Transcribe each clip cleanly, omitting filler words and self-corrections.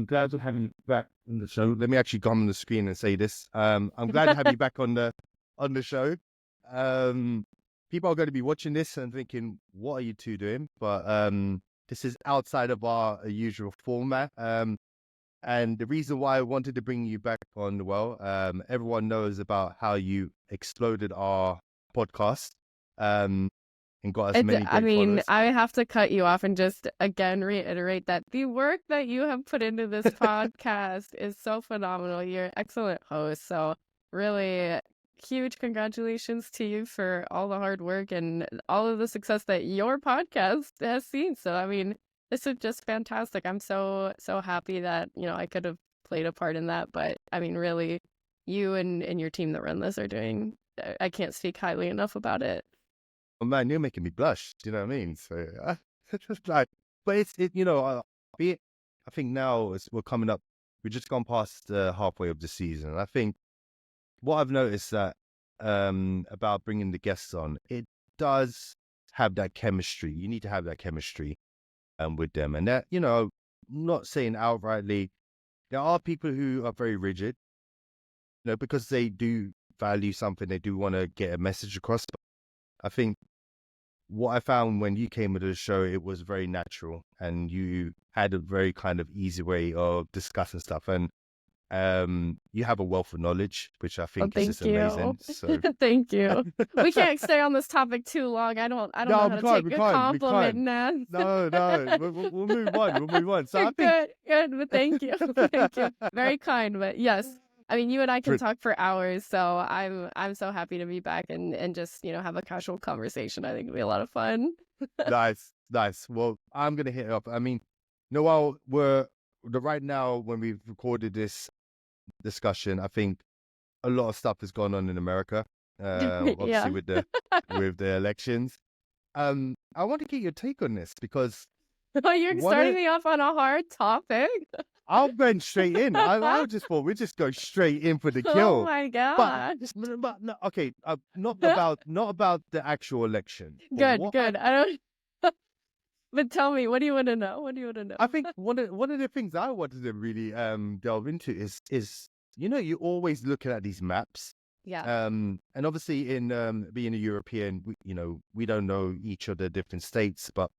I'm glad to have you back on the show. Let me actually come on the screen and say this. I'm glad to have you back on the show. People are going to be watching this and thinking, "What are you two doing?" But this is outside of our usual format. And the reason why I wanted to bring you back on, well, everyone knows about how you exploded our podcast. And got us many great followers. I have to cut you off and just again reiterate that the work that you have put into this podcast is so phenomenal. You're an excellent host. So really huge congratulations to you for all the hard work and all of the success that your podcast has seen. So, I mean, this is just fantastic. I'm so happy that, I could have played a part in that. But I mean, really, you and your team that run this are doing, I can't speak highly enough about it. Oh man, you're making me blush. Do you know what I mean? So, but I think now we're coming up. We've just gone past halfway of the season, and I think what I've noticed that about bringing the guests on, it does have that chemistry. You need to have that chemistry with them, and that not saying outrightly, there are people who are very rigid, because they do value something, they do want to get a message across. But I think what I found when you came into the show, it was very natural, and you had a very kind of easy way of discussing stuff, and you have a wealth of knowledge, which I think is just amazing. So thank you. We can't stay on this topic too long. I don't know how to take a compliment, man. No, we'll move on. We'll move on. So good, but thank you. Thank you. Very kind, but yes. I mean, you and I can talk for hours, so I'm so happy to be back and just, have a casual conversation. I think it'll be a lot of fun. Nice. Well, I'm going to hit it up. I mean, Noelle, right now, when we've recorded this discussion, I think a lot of stuff has gone on in America, obviously with the elections. I want to get your take on this because... Oh, you're starting me off on a hard topic? I went straight in. I just thought we'd just go straight in for the kill. Oh my god! But no, okay, not about the actual election. Good. I don't. But tell me, what do you want to know? I think one of the things I wanted to really delve into is you're always looking at these maps. Yeah. And obviously in being a European, we don't know each of the different states, but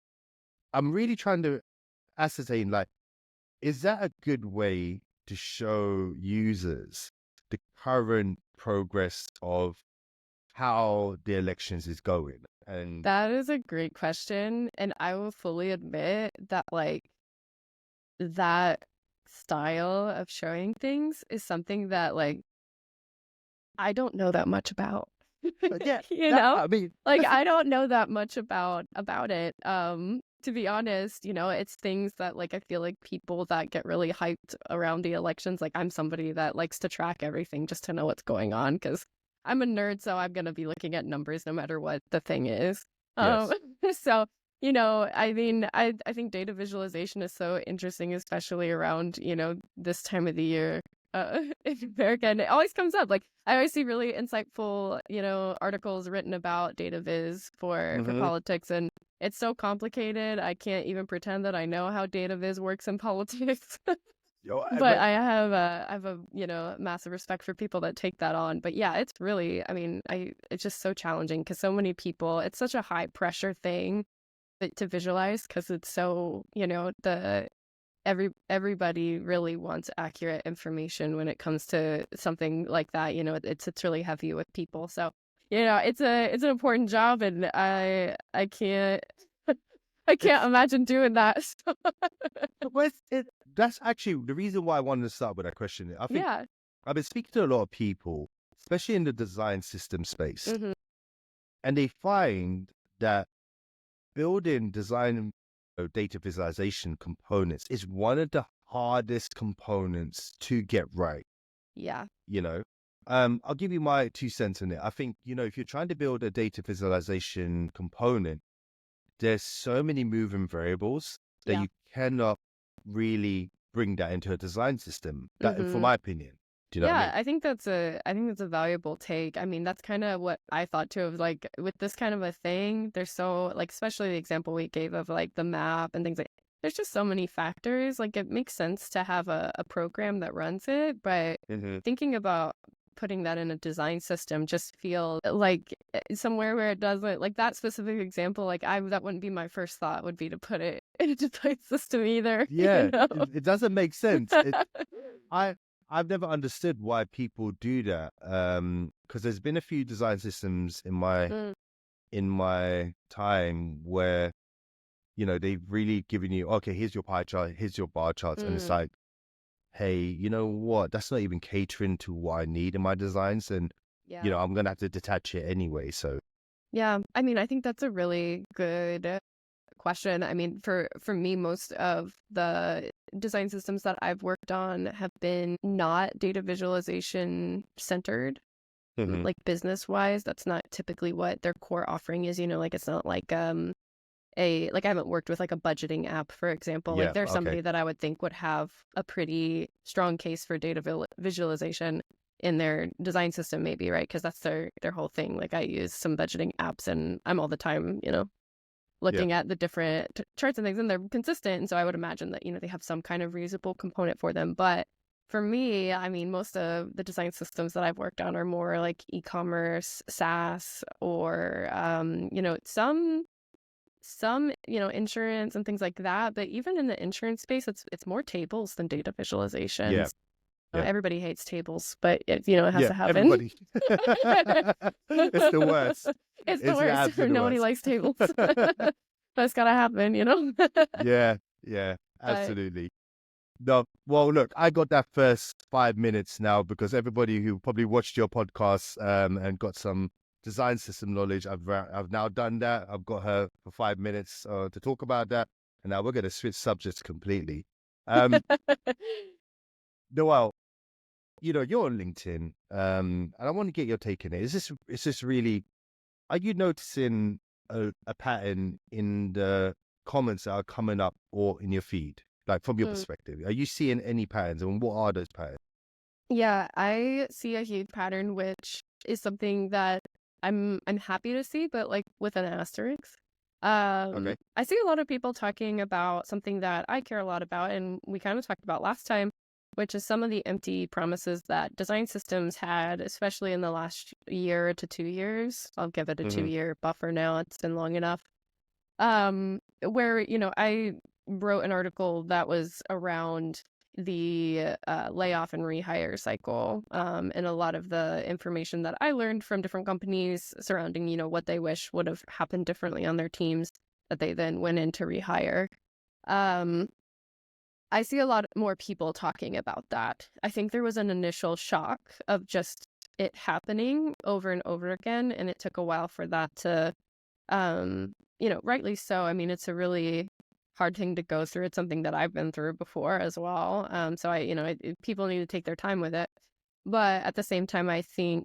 I'm really trying to ascertain, is that a good way to show users the current progress of how the elections is going? And that is a great question. And I will fully admit that that style of showing things is something that I don't know that much about. Yeah, I mean, I don't know that much about it. To be honest, it's things that I feel like people that get really hyped around the elections, I'm somebody that likes to track everything just to know what's going on because I'm a nerd, so I'm going to be looking at numbers no matter what the thing is. Yes. So, I mean, I think data visualization is so interesting, especially around, this time of the year in America. And it always comes up. I always see really insightful, articles written about data viz for politics. And it's so complicated. I can't even pretend that I know how data viz works in politics. But I have a massive respect for people that take that on. But yeah, it's really, I mean, it's just so challenging because so many people, it's such a high pressure thing to visualize because it's so, everybody really wants accurate information when it comes to something like that. It's really heavy with people. So, it's an important job, and I can't imagine doing that. That's actually the reason why I wanted to start with that question. I think I've been speaking to a lot of people, especially in the design system space, and they find that building design data visualization components is one of the hardest components to get right. Yeah. I'll give you my 2 cents on it. I think, if you're trying to build a data visualization component, there's so many moving variables that you cannot really bring that into a design system. That, for my opinion. Do you know what I mean? I think that's a valuable take. I mean, that's kind of what I thought too of with this kind of a thing. There's so especially the example we gave of the map and things there's just so many factors. Like, it makes sense to have a program that runs it, but Mm-hmm. thinking about putting that in a design system just feel like somewhere where it doesn't, like that specific example, like that wouldn't be my first thought, would be to put it in a design system either, Yeah, know? it doesn't make sense. I I've never understood why people do that. Because there's been a few design systems Mm, in my time where, they've really given you, okay, here's your pie chart, here's your bar charts, and it's mm, like, hey, you know what? That's not even catering to what I need in my designs, and yeah. I'm gonna have to detach it anyway. So Yeah. I mean, I think that's a really good question. I mean, for me, most of the design systems that I've worked on have been not data visualization centered, hmm like business wise. That's not typically what their core offering is, like it's not like I haven't worked with like a budgeting app, for example. Like yeah, there's okay, somebody that I would think would have a pretty strong case for data visualization in their design system, maybe, right? Because that's their whole thing. Like I use some budgeting apps and I'm all the time, yeah, looking at the different charts and things, and they're consistent. And so I would imagine that, they have some kind of reusable component for them. But for me, I mean, most of the design systems that I've worked on are more like e-commerce, SaaS, or, some, insurance and things like that. But even in the insurance space, it's more tables than data yeah, visualizations. yeah, Everybody hates tables, but it has yeah. to happen. Everybody, it's the worst. It's the It's the worst. absolute Nobody worst. likes tables. That's gotta happen. Yeah, yeah, But absolutely. No, well, look, I got that first 5 minutes now because everybody who probably watched your podcast and got some design system knowledge, I've now done that. I've got her for 5 minutes to talk about that, and now we're going to switch subjects completely. Um, Noelle, you're on LinkedIn, and I want to get your take on it. Is this really? Are you noticing a pattern in the comments that are coming up or in your feed? Like from your Mm. perspective, are you seeing any patterns, and what are those patterns? Yeah, I see a huge pattern, which is something that I'm happy to see, but like with an asterisk. Okay. I see a lot of people talking about something that I care a lot about, and we kind of talked about last time, which is some of the empty promises that design systems had, especially in the last year to 2 years. I'll give it a hmm 2-year buffer now. It's been long enough. Where, I wrote an article that was around the layoff and rehire cycle, and a lot of the information that I learned from different companies surrounding, what they wish would have happened differently on their teams that they then went in to rehire. Um, I see a lot more people talking about that. I think there was an initial shock of just it happening over and over again, and it took a while for that to rightly so. I mean, it's a really hard thing to go through. It's something that I've been through before as well. So people need to take their time with it. But at the same time, I think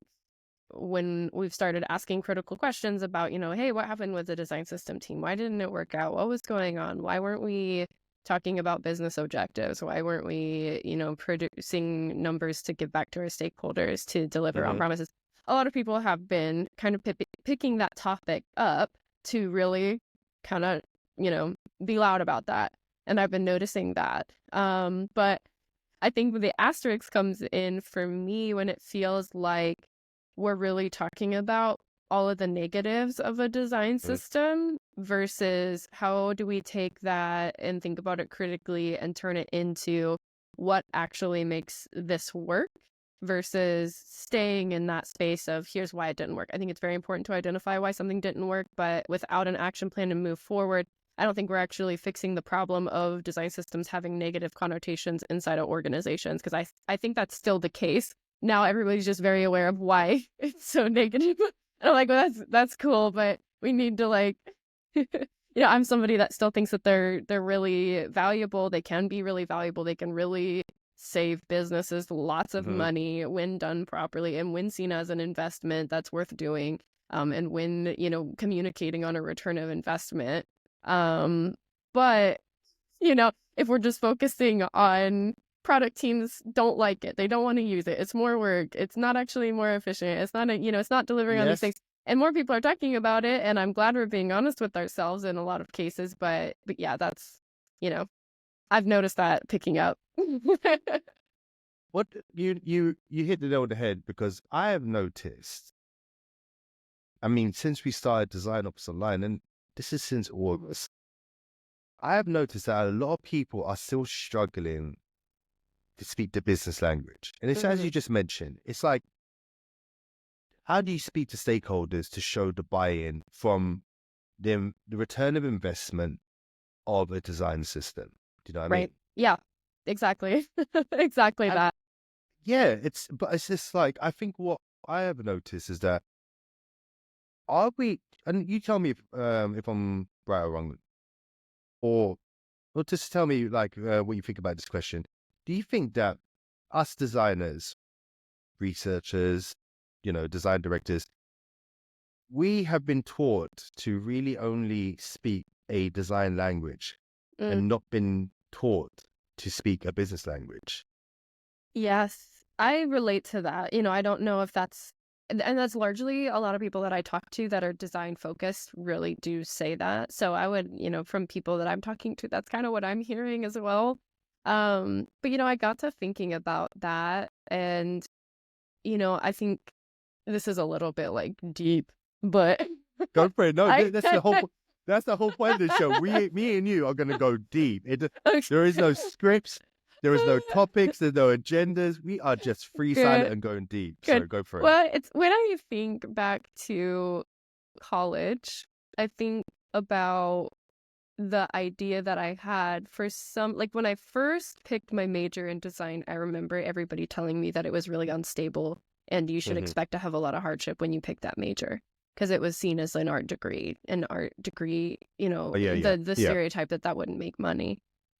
when we've started asking critical questions about, hey, what happened with the design system team? Why didn't it work out? What was going on? Why weren't we talking about business objectives? Why weren't we, producing numbers to give back to our stakeholders to deliver on hmm promises? A lot of people have been kind of picking that topic up to really kind of, be loud about that. And I've been noticing that. But I think the asterisk comes in for me when it feels like we're really talking about all of the negatives of a design system versus how do we take that and think about it critically and turn it into what actually makes this work versus staying in that space of here's why it didn't work. I think it's very important to identify why something didn't work, but without an action plan to move forward, I don't think we're actually fixing the problem of design systems having negative connotations inside of organizations, because I think that's still the case. Now everybody's just very aware of why it's so negative. And I'm like, well, that's cool, but we need to like I'm somebody that still thinks that they're really valuable. They can be really valuable. They can really save businesses lots of hmm money when done properly and when seen as an investment that's worth doing. And when, communicating on a return of investment. But, if we're just focusing on product teams don't like it, they don't want to use it, it's more work, it's not actually more efficient, it's not it's not delivering on these Yes. things. And more people are talking about it, and I'm glad we're being honest with ourselves in a lot of cases. But yeah, you know, I've noticed that picking up. What you hit the nail on the head, because I have noticed, I mean, since we started Design Ops Online, and this is since August, I have noticed that a lot of people are still struggling to speak the business language. And it's as Mhm. you just mentioned, it's like, how do you speak to stakeholders to show the buy-in from the return of investment of a design system? Do you know what I Right. mean? Yeah, exactly. Exactly And that. yeah, but it's just like, I think what I have noticed is that, are we, and you tell me if I'm right or wrong, or just tell me like what you think about this question. Do you think that us designers, researchers, design directors, we have been taught to really only speak a design language Mm. and not been taught to speak a business language? Yes, I relate to that. I don't know if that's, and that's largely a lot of people that I talk to that are design focused really do say that. So I would, from people that I'm talking to, that's kind of what I'm hearing as well. But I got to thinking about that, and I think this is a little bit like deep, but Go for it. No, I that's the whole point of the show. Me and you are going to go deep. okay. There is no scripts. There is no topics. There's no agendas. We are just freestyling Good, and going deep. So good. go for it. Well, it's when I think back to college, I think about the idea that I had for some, like when I first picked my major in design, I remember everybody telling me that it was really unstable and you should Hmm. expect to have a lot of hardship when you pick that major because it was seen as an art degree, Oh yeah, yeah, the yeah. stereotype that wouldn't make money.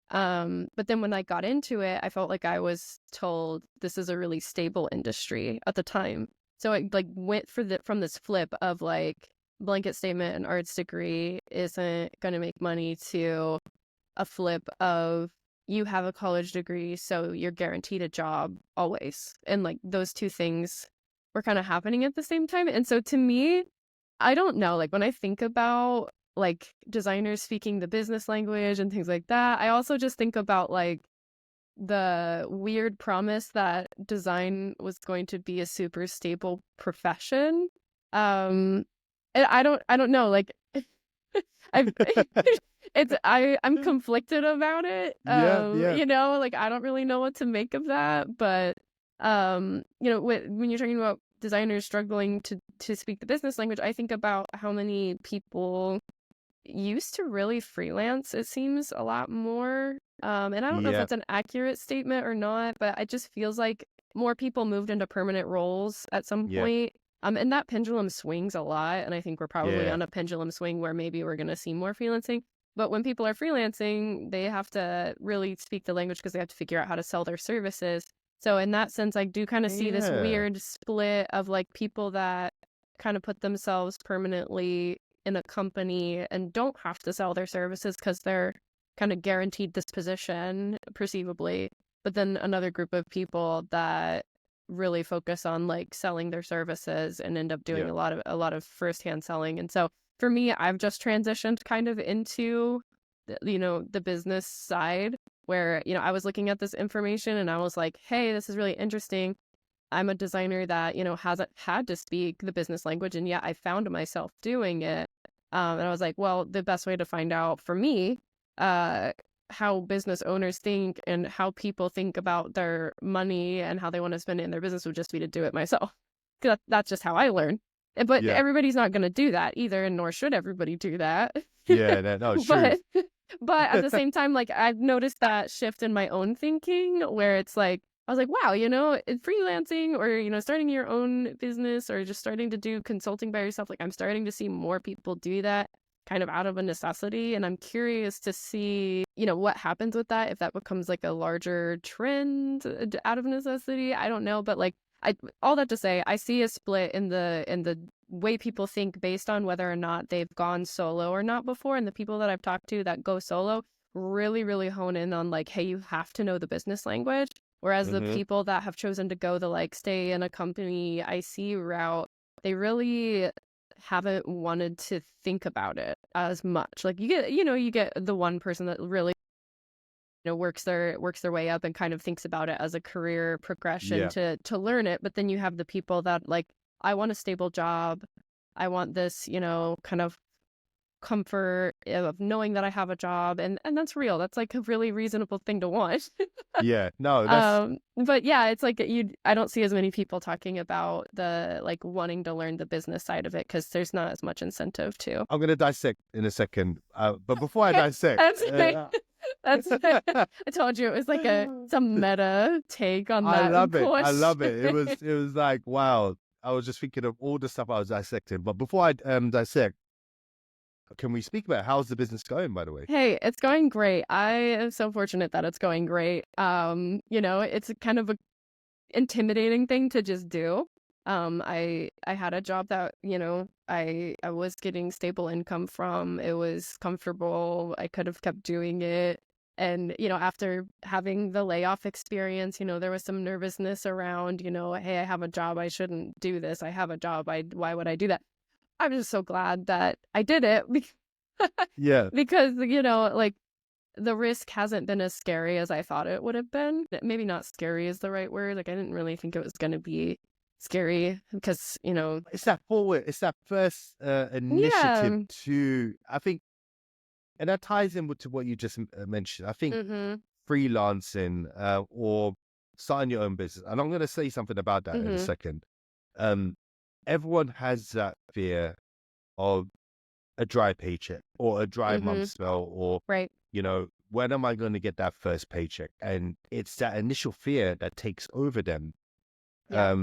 But then when I got into it, I felt like I was told this is a really stable industry at the time. So I like went from this flip of like blanket statement an arts degree isn't going to make money to a flip of you have a college degree, so you're guaranteed a job always. And like those two things were kind of happening at the same time. And so to me, I don't know, like when I think about like designers speaking the business language and things like that, I also just think about like the weird promise that design was going to be a super stable profession. Um, and I don't know, like I I'm conflicted about it. Yeah, yeah, Like I don't really know what to make of that, but when you're talking about designers struggling to speak the business language, I think about how many people used to really freelance, it seems a lot more. And I don't know if yeah, that's an accurate statement or not, but it just feels like more people moved into permanent roles at some yeah, point. And that pendulum swings a lot. And I think we're probably yeah, on a pendulum swing where maybe we're going to see more freelancing. But when people are freelancing, they have to really speak the language because they have to figure out how to sell their services. So in that sense, I do kind of see this yeah, weird split of like people that kind of put themselves permanently in a company and don't have to sell their services because they're kind of guaranteed this position perceivably, but then another group of people that really focus on like selling their services and end up doing yeah. a lot of firsthand selling. And so for me, I've just transitioned kind of into the business side where I was looking at this information and I was like, hey, this is really interesting. I'm a designer that, hasn't had to speak the business language, and yet I found myself doing it. And I was like, well, the best way to find out for me, uh, how business owners think and how people think about their money and how they want to spend it in their business would just be to do it myself. 'Cause that's just how I learn. But Yeah. everybody's not going to do that either, and nor should everybody do that. Yeah, no, it's true. But but at the same time, like I've noticed that shift in my own thinking where it's like I was like, wow, freelancing or starting your own business or just starting to do consulting by yourself, like I'm starting to see more people do that kind of out of a necessity, and I'm curious to see, what happens with that if that becomes like a larger trend out of necessity. I don't know, but like I all that to say, I see a split in the way people think based on whether or not they've gone solo or not before. And the people that I've talked to that go solo really, really hone in on like, hey, you have to know the business language. Whereas the Hmm. people that have chosen to go the like stay in a company IC route, they really haven't wanted to think about it as much. Like you get the one person that really works their way up and kind of thinks about it as a career progression Yeah. to learn it. But then you have the people that like, I want a stable job. I want this, kind of comfort of knowing that I have a job, and that's real. That's like a really reasonable thing to want. Yeah. No, that's But yeah, it's like I don't see as many people talking about the like wanting to learn the business side of it because there's not as much incentive to. I'm gonna dissect in a second. But before I dissect, That's right. That's I told you it was like some meta take on I that love it. I question. love it. It was like, wow. I was just thinking of all the stuff I was dissecting. But before I dissect, can we speak about how's the business going, by the way? Hey, it's going great. I am so fortunate that it's going great. It's kind of a intimidating thing to just do. I had a job that, I was getting stable income from. It was comfortable. I could have kept doing it. And, after having the layoff experience, there was some nervousness around, hey, I have a job. I shouldn't do this. I have a job. Why would I do that? I'm just so glad that I did it Yeah. because, like the risk hasn't been as scary as I thought it would have been. Maybe not scary is the right word. Like I didn't really think it was going to be scary because, It's that forward. It's that first yeah. initiative to, I think, and that ties in to what you just mentioned. I think Mm-hmm. freelancing or starting your own business, and I'm going to say something about that in a Mm-hmm. second. Um, Everyone has that fear of a dry paycheck or a dry Mm-hmm. month spell, or Right. when am I going to get that first paycheck? And it's that initial fear that takes over them. Yeah.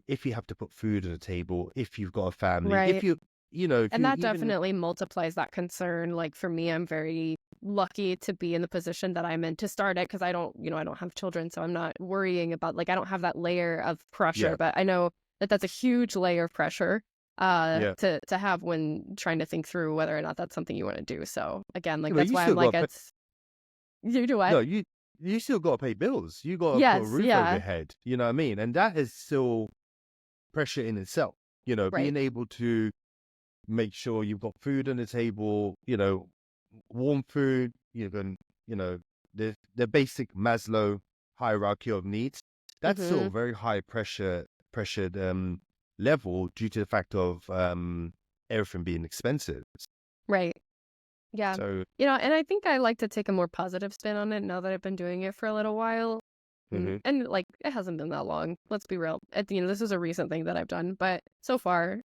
If you have to put food on the table, if you've got a family, Right. if And you that even, definitely multiplies that concern. Like for me, I'm very lucky to be in the position that I'm in to start it because I don't have children. So I'm not worrying about like, I don't have that layer of pressure, yeah, but I know that that's a huge layer of pressure yeah. to have when trying to think through whether or not that's something you want to do. So again, like But that's you why I'm still like, got to pay, it's, you do what? no, you still got to pay bills. You got to put a Yes. roof over your Yeah. head. You know what I mean? And that is still pressure in itself. Right. Being able to make sure you've got food on the table, warm food, you know, the basic Maslow hierarchy of needs. That's still Mm-hmm. a very high pressured level due to the fact of everything being expensive. Right. Yeah. So, And I think I like to take a more positive spin on it now that I've been doing it for a little while. mhm. And like it hasn't been that long. Let's be real. This is a recent thing that I've done, but so far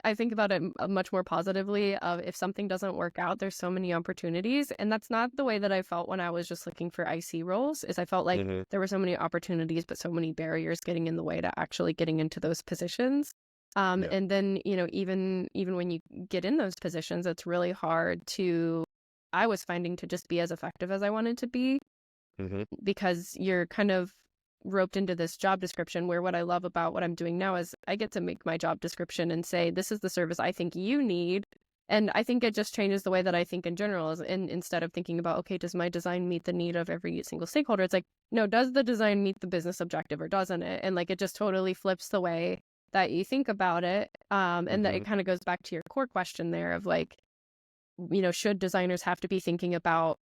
I think about it much more positively of if something doesn't work out, there's so many opportunities. And that's not the way that I felt when I was just looking for IC roles, is I felt like Mhm. there were so many opportunities, but so many barriers getting in the way to actually getting into those positions. Yeah. And then, even when you get in those positions, it's really hard I was finding to just be as effective as I wanted to be Mhm. because you're kind of roped into this job description where what I love about what I'm doing now is I get to make my job description and say, this is the service I think you need. And I think it just changes the way that I think in general. Instead of thinking about, okay, does my design meet the need of every single stakeholder? It's like, no, does the design meet the business objective or doesn't it? And like, it just totally flips the way that you think about it. And that it Mhm. kind of goes back to your core question there of like, should designers have to be thinking about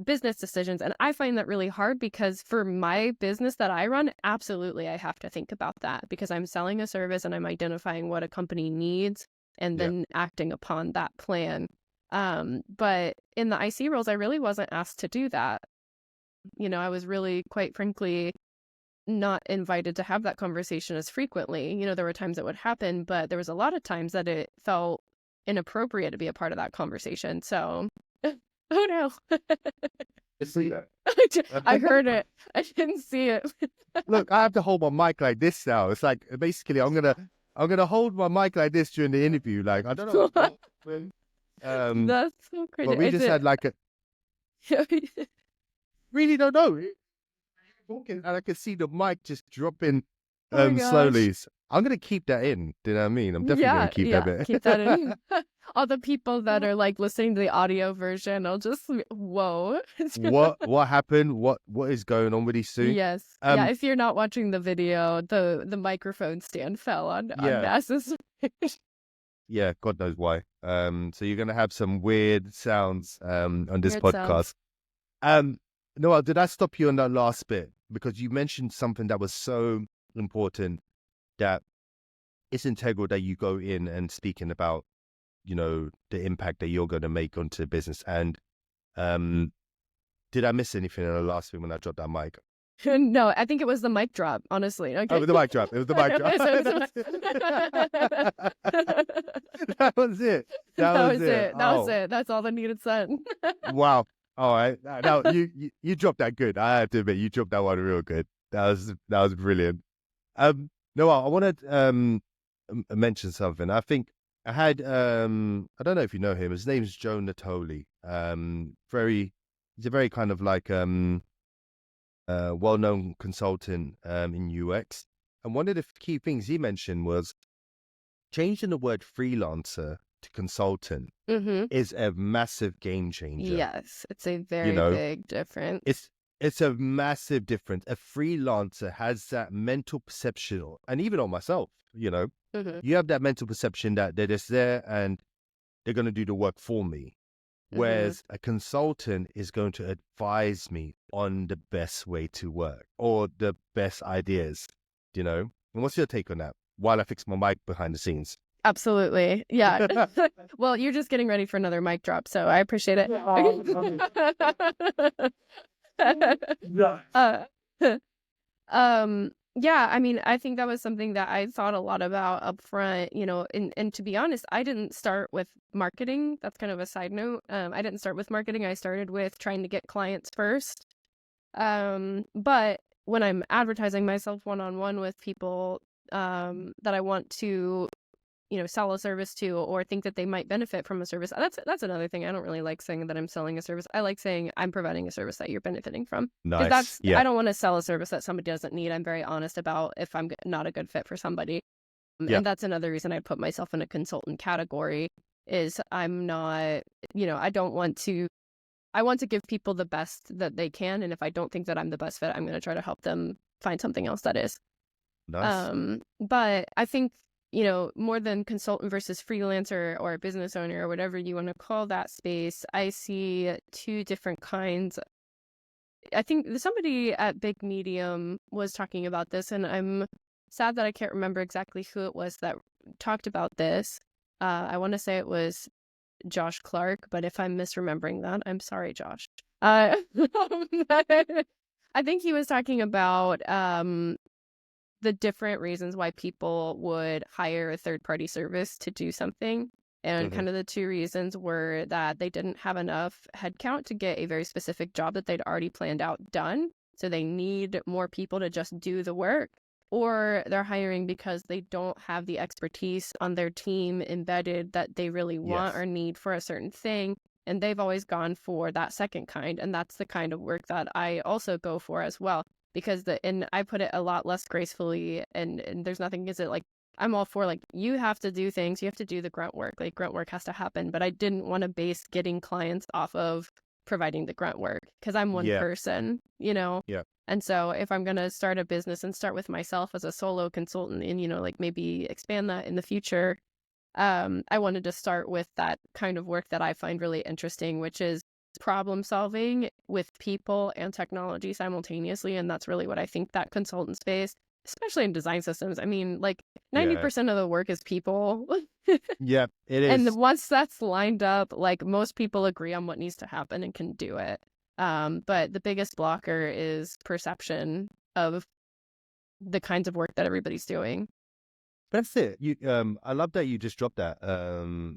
business decisions? And I find that really hard because for my business that I run, absolutely I have to think about that because I'm selling a service and I'm identifying what a company needs and Yeah. then acting upon that plan. But in the IC roles, I really wasn't asked to do that. I was really, quite frankly, not invited to have that conversation as frequently. There were times it would happen, but there was a lot of times that it felt inappropriate to be a part of that conversation. So, oh no. You see that? I heard it. I didn't see it. Look, I have to hold my mic like this now. It's like basically I'm gonna hold my mic like this during the interview. Like I don't know what happened. That's so crazy. But we Is just had it? like a really don't know. Talking and I can see the mic just dropping Oh my gosh. slowly. I'm gonna keep that in. Do you know what I mean? I'm definitely gonna Yeah, keep that yeah. bit. Keep that in. All the people that are like listening to the audio version, I'll just whoa. What happened? What is going on with these two? Yes. Yeah, Um if you're not watching the video, the microphone stand fell on yeah. Mass's. Yeah, God knows why. So you're gonna have some weird sounds on this Weird sounds. podcast. Um, Noel, did I stop you on that last bit? Because you mentioned something that was so important, that it's integral that you go in and speaking about, the impact that you're going to make onto business. And um, did I miss anything in the last thing when I dropped that mic? No, I think it was the mic drop, honestly. Oh, it Okay. was the mic drop. It was the mic drop. That was it. That That was was it. it. That was Oh, it. That's all that needed said. wow. All right. Now you dropped that good. I have to admit, you dropped that one real good. That was brilliant. No, I wanted mention something. I think I had I don't know if you know him. His name's Joe Natoli. He's a very kind of like well-known consultant in UX. And one of the key things he mentioned was changing the word freelancer to consultant Mm-hmm. is a massive game changer. Yes, it's a You very know, big difference. it's a massive difference. A freelancer has that mental perception, and even on myself, Mm-hmm. you have that mental perception that they're just there and they're going to do the work for me. Mm-hmm. Whereas a consultant is going to advise me on the best way to work or the best ideas, And what's your take on that? While I fix my mic behind the scenes. Absolutely. Yeah. Well, you're just getting ready for another mic drop, so I appreciate it. uh, yeah, I mean, I think that was something that I thought a lot about up front, and to be honest, I didn't start with marketing. That's kind of a side note. I didn't start with marketing. I started with trying to get clients first. But when I'm advertising myself one-on-one with people that I want to sell a service to or think that they might benefit from a service. That's another thing. I don't really like saying that I'm selling a service. I like saying I'm providing a service that you're benefiting from. Because Nice. Yeah. I don't want to sell a service that somebody doesn't need. I'm very honest about if I'm not a good fit for somebody. Yeah. And that's another reason I put myself in a consultant category is I'm not, I want to give people the best that they can. And if I don't think that I'm the best fit, I'm going to try to help them find something else that is. Nice. But I think, more than consultant versus freelancer or business owner or whatever you want to call that space, I see two different kinds. I think somebody at Big Medium was talking about this, and I'm sad that I can't remember exactly who it was that talked about this. I want to say it was Josh Clark, but if I'm misremembering that, I'm sorry, Josh. I think he was talking about the different reasons why people would hire a third-party service to do something. And kind of the two reasons were that they didn't have enough headcount to get a very specific job that they'd already planned out done. So they need more people to just do the work. Or they're hiring because they don't have the expertise on their team embedded that they really want or need for a certain thing. And they've always gone for that second kind. And that's the kind of work that I also go for as well. Because and I put it a lot less gracefully, and there's nothing against it. Like, I'm all for, like, you have to do things, you have to do the grunt work. Like, grunt work has to happen. But I didn't want to base getting clients off of providing the grunt work because I'm one person, Yeah. And so if I'm going to start a business and start with myself as a solo consultant and, like maybe expand that in the future, I wanted to start with that kind of work that I find really interesting, which is problem solving with people and technology simultaneously. And that's really what I think that consultant space, especially in design systems. I mean, like 90% of the work is people. Yeah, it is. And once that's lined up, like most people agree on what needs to happen and can do it. But the biggest blocker is perception of the kinds of work that everybody's doing. That's it. I love that you just dropped that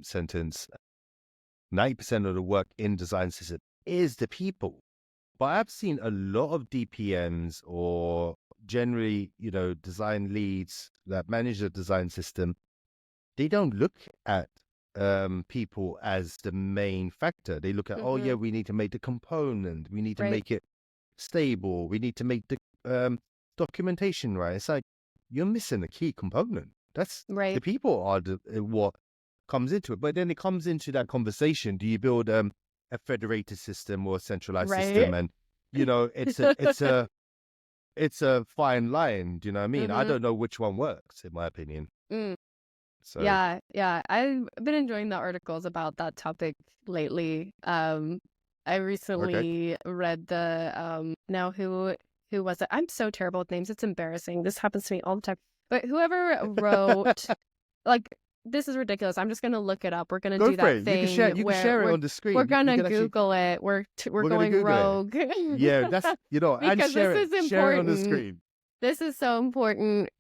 sentence. 90% of the work in design system is the people. But I've seen a lot of DPMs or generally, design leads that manage the design system. They don't look at people as the main factor. They look at, oh yeah, we need to make the component, we need to make it stable, we need to make the documentation right. It's like you're missing a key component. That's the people are what comes into it. But then it comes into that conversation. Do you build a federated system or a centralized system? And it's a fine line. Do you know what I mean? I don't know which one works, in my opinion. So Yeah. I've been enjoying the articles about that topic lately. I okay, recently read the now who was it? I'm so terrible with names. It's embarrassing. This happens to me all the time. But whoever wrote like this is ridiculous. I'm just gonna look it up. We're gonna go do for that it. You can share. thing You can where share it we're on the we're screen. You gonna can actually. Google it. We're We're gonna going Google it. rogue Yeah, that's and because this share it. is Share it on the important. screen. This is so important.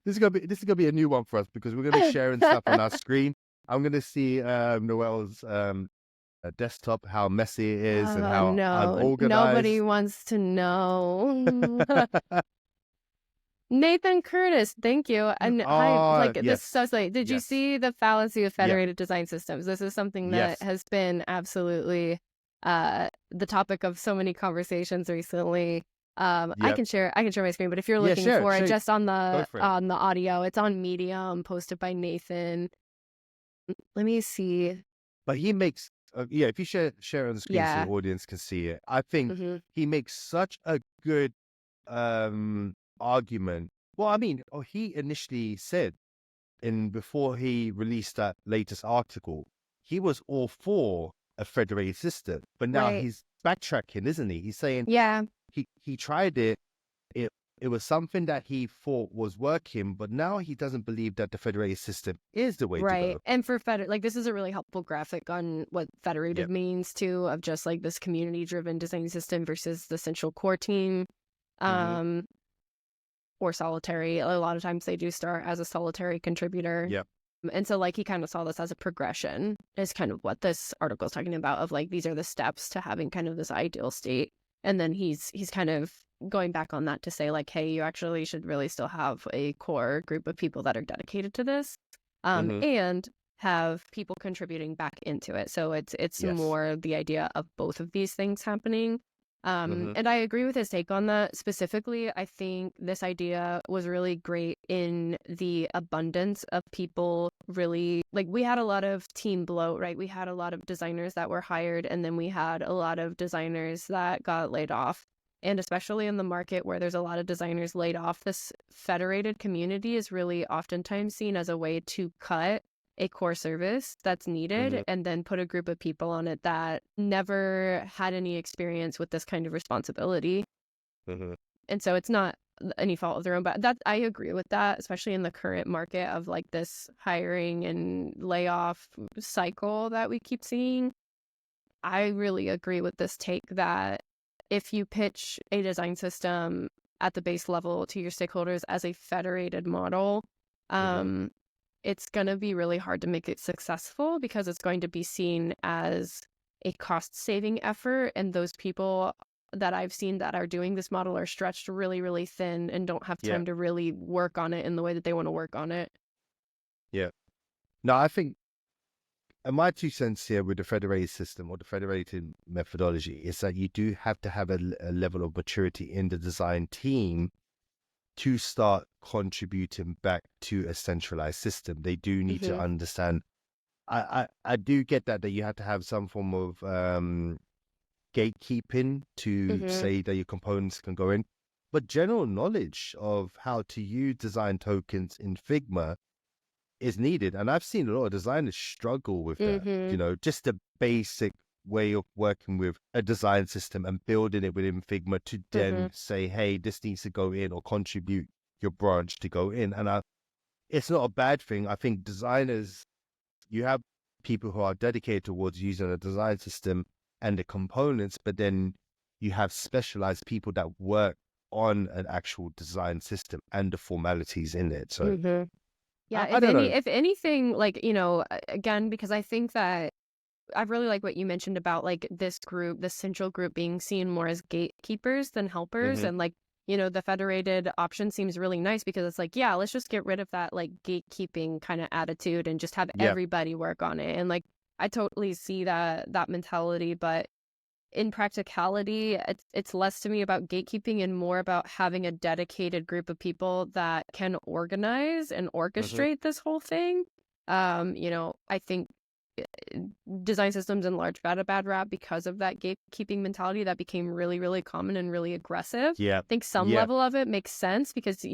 This is gonna be a new one for us because we're gonna be sharing stuff on our screen. I'm gonna see Noelle's desktop, how messy it is and Oh how no, nobody unorganized. wants to know. Nathan Curtis, thank you. And hi, Oh, like this is yes, so silly. Did you yes, see the fallacy of yep, federated design systems? This is something that yes, has been absolutely the topic of so many conversations recently. yep. I can share my screen, but if you're Yeah, looking share it. for it Share it. just on Go the for it. audio, it's on Medium, posted by Nathan. Let me see. But he makes, yeah, if you share it on the screen so the Yeah. audience can see it, I think hmm he makes such a good argument. Well, I mean, he initially said before he released that latest article, he was all for a federated system, but now Right. he's backtracking, isn't he? He's saying Yeah. he tried it. It it was something that he thought was working, but now he doesn't believe that the federated system is the way to Right. go. And for like this is a really helpful graphic on what federated Yep. means too, of just like this community driven design system versus the central core team. Mm-hmm. Um, or solitary. A lot of times they do start as a solitary contributor. Yep. And so like he kind of saw this as a progression is kind of what this article is talking about of like these are the steps to having kind of this ideal state. And then he's kind of going back on that to say like, hey, you actually should really still have a core group of people that are dedicated to this. Mm-hmm. And have people contributing back into it. So it's Yes. more the idea of both of these things happening. Mm-hmm. And I agree with his take on that. Specifically, I think this idea was really great in the abundance of people really like we had a lot of team bloat, right? We had a lot of designers that were hired, and then we had a lot of designers that got laid off. And especially in the market where there's a lot of designers laid off, this federated community is really oftentimes seen as a way to cut a core service that's needed Mm-hmm. and then put a group of people on it that never had any experience with this kind of responsibility. Mm-hmm. And so it's not any fault of their own, but that I agree with that, especially in the current market of like this hiring and layoff cycle that we keep seeing. I really agree with this take that if you pitch a design system at the base level to your stakeholders as a federated model, Mm-hmm. it's going to be really hard to make it successful because it's going to be seen as a cost saving effort. And those people that I've seen that are doing this model are stretched really, really thin and don't have Yeah. time to really work on it in the way that they want to work on it. Yeah. No, I think my 2 cents here with the federated system or the federated methodology is that you do have to have a level of maturity in the design team to start contributing back to a centralized system. They do need to hmm understand. I do get that you have to have some form of gatekeeping to hmm say that your components can go in, but general knowledge of how to use design tokens in Figma is needed. And I've seen a lot of designers struggle with that, hmm just the basic way of working with a design system and building it within Figma to hmm then say, hey, this needs to go in or contribute your branch to go in. And it's not a bad thing. I think designers, you have people who are dedicated towards using a design system and the components, but then you have specialized people that work on an actual design system and the formalities in it. So hmm Yeah, I don't know. if anything, like, again, because I think that I really like what you mentioned about like this group, this central group being seen more as gatekeepers than helpers. Hmm. And like, the federated option seems really nice because it's like, yeah, let's just get rid of that like gatekeeping kind of attitude and just have Yeah. everybody work on it. And like, I totally see that mentality, but in practicality, it's less to me about gatekeeping and more about having a dedicated group of people that can organize and Hmm. orchestrate this whole thing. I think design systems in large got a bad rap because of that gatekeeping mentality that became really, really common and really aggressive. Yeah. I think some Yeah. level of it makes sense because,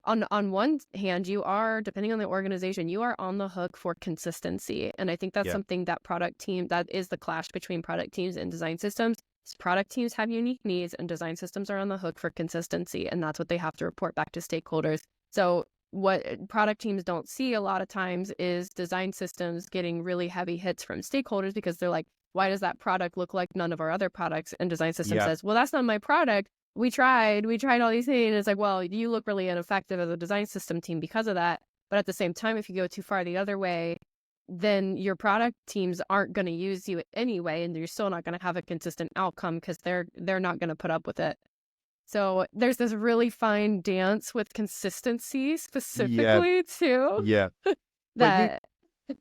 on one hand, you are, depending on the organization, you are on the hook for consistency. And I think that's Yeah. something that that is the clash between product teams and design systems. Product teams have unique needs and design systems are on the hook for consistency. And that's what they have to report back to stakeholders. So what product teams don't see a lot of times is design systems getting really heavy hits from stakeholders because they're like, why does that product look like none of our other products? And design system Yeah. says, well, that's not my product. We tried all these things. And it's like, well, you look really ineffective as a design system team because of that. But at the same time, if you go too far the other way, then your product teams aren't going to use you anyway, and you're still not going to have a consistent outcome because they're not going to put up with it. So there's this really fine dance with consistency Yeah. specifically too. Yeah. But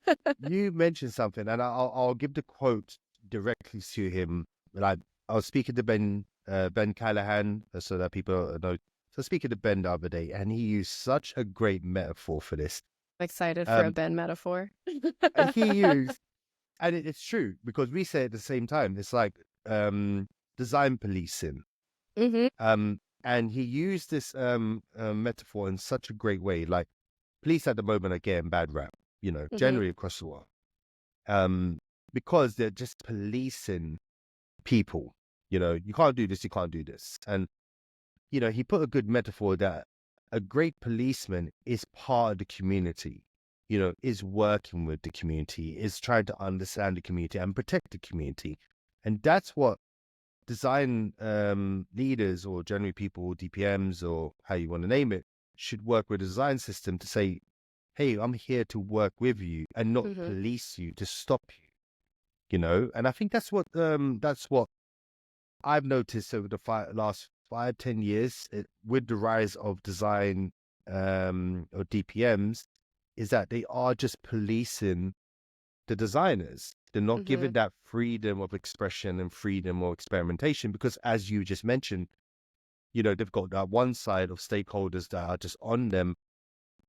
That you mentioned something, and I'll give the quote directly to him. Like I was speaking to Ben Callahan, so that people know. So speaking to Ben the other day, and he used such a great metaphor for this. I'm excited for a Um, Ben metaphor. he used, and it's true because we say at the same time. It's like design policing. Mm-hmm. And he used this metaphor in such a great way. Like police at the moment are getting bad rap, Mm-hmm. generally across the world, because they're just policing people. You can't do this, you can't do this. And, he put a good metaphor that a great policeman is part of the community, is working with the community, is trying to understand the community and protect the community. And that's what design leaders or generally people, DPMs or how you want to name it, should work with a design system to say, hey, I'm here to work with you and not Mm-hmm. police you, to stop you. And I think that's what I've noticed over the last 5-10 years with the rise of design or DPMs, is that they are just policing the designers. They're not Mm-hmm. given that freedom of expression and freedom of experimentation because, as you just mentioned, they've got that one side of stakeholders that are just on them.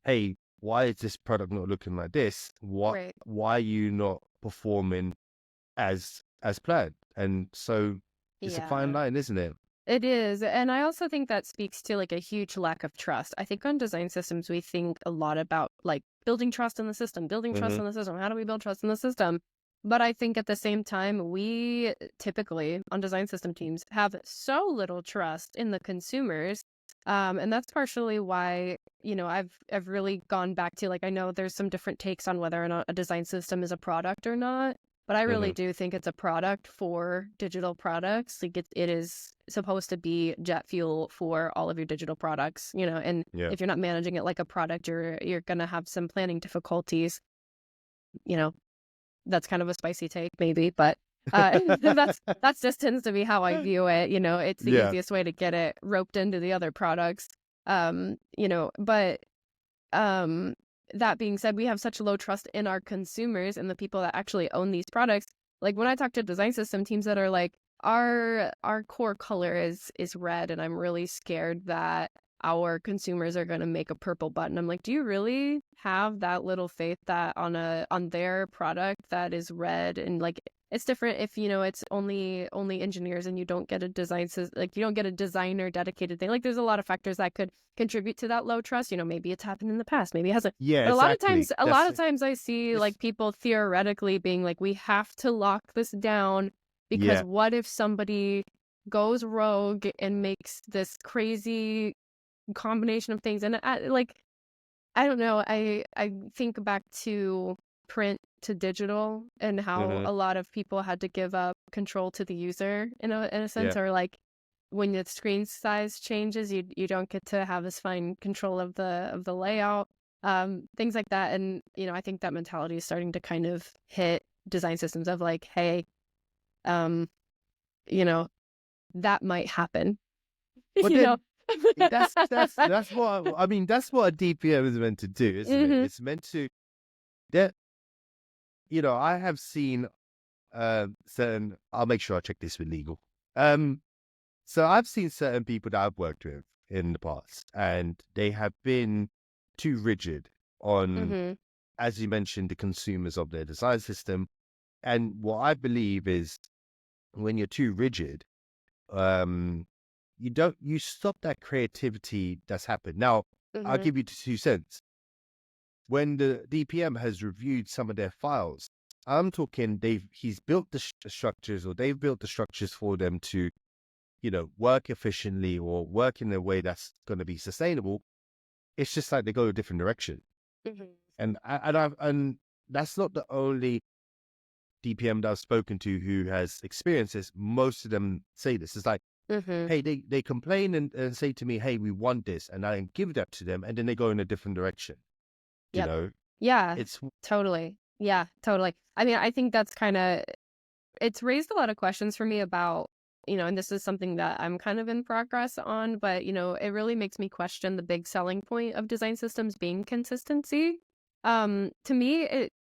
Hey, why is this product not looking like this? Right. Why are you not performing as planned? And so it's a fine Yeah. line, isn't it? It is. And I also think that speaks to like a huge lack of trust. I think on design systems, we think a lot about like building trust in the system, building trust Mm-hmm. in the system. How do we build trust in the system? But I think at the same time, we typically on design system teams have so little trust in the consumers. And that's partially why, I've really gone back to like, I know there's some different takes on whether or not a design system is a product or not. But I really Mm-hmm. do think it's a product for digital products. Like it is supposed to be jet fuel for all of your digital products, and Yeah. if you're not managing it like a product, you're gonna have some planning difficulties. You know, that's kind of a spicy take, maybe, but that's just tends to be how I view it. It's the Yeah. easiest way to get it roped into the other products. But um, that being said, we have such low trust in our consumers and the people that actually own these products. Like when I talk to design system teams that are like, our core color is red, and I'm really scared that our consumers are going to make a purple button. I'm like, do you really have that little faith that on their product that is red? And like it's different if it's only engineers and you don't get a you don't get a designer dedicated thing. Like there's a lot of factors that could contribute to that low trust. Maybe it's happened in the past, maybe it hasn't. Yeah, But exactly. a That's lot of times I see it's like people theoretically being like, we have to lock this down because yeah. what if somebody goes rogue and makes this crazy combination of things? And I don't know. I think back to print to digital and how Mm-hmm. a lot of people had to give up control to the user in a sense, Yeah. or like when the screen size changes, you don't get to have as fine control of the layout, things like that. And I think that mentality is starting to kind of hit design systems of like, hey, um, that might happen. But you know. then that's what I mean. That's what a DPM is meant to do, isn't it? Hmm. It's meant to that. I have seen certain. I'll make sure I check this with legal. So I've seen certain people that I've worked with in the past, and they have been too rigid on, Hmm. as you mentioned, the consumers of their design system. And what I believe is when you're too rigid, you stop that creativity that's happened. Now, I'll Mhm. give you 2 cents. When the DPM has reviewed some of their files, I'm talking he's built the structures, or they've built the structures for them to, work efficiently or work in a way that's going to be sustainable. It's just like they go a different direction. Mhm. And that's not the only DPM that I've spoken to who has experienced this. Most of them say this. It's like, Mhm. hey, they complain and say to me, hey, we want this, and I give that to them, and then they go in a different direction. You Yep. know, Yeah, it's totally. Yeah, totally. I mean, I think that's kinda it's raised a lot of questions for me about, and this is something that I'm kind of in progress on, but, it really makes me question the big selling point of design systems being consistency. To me,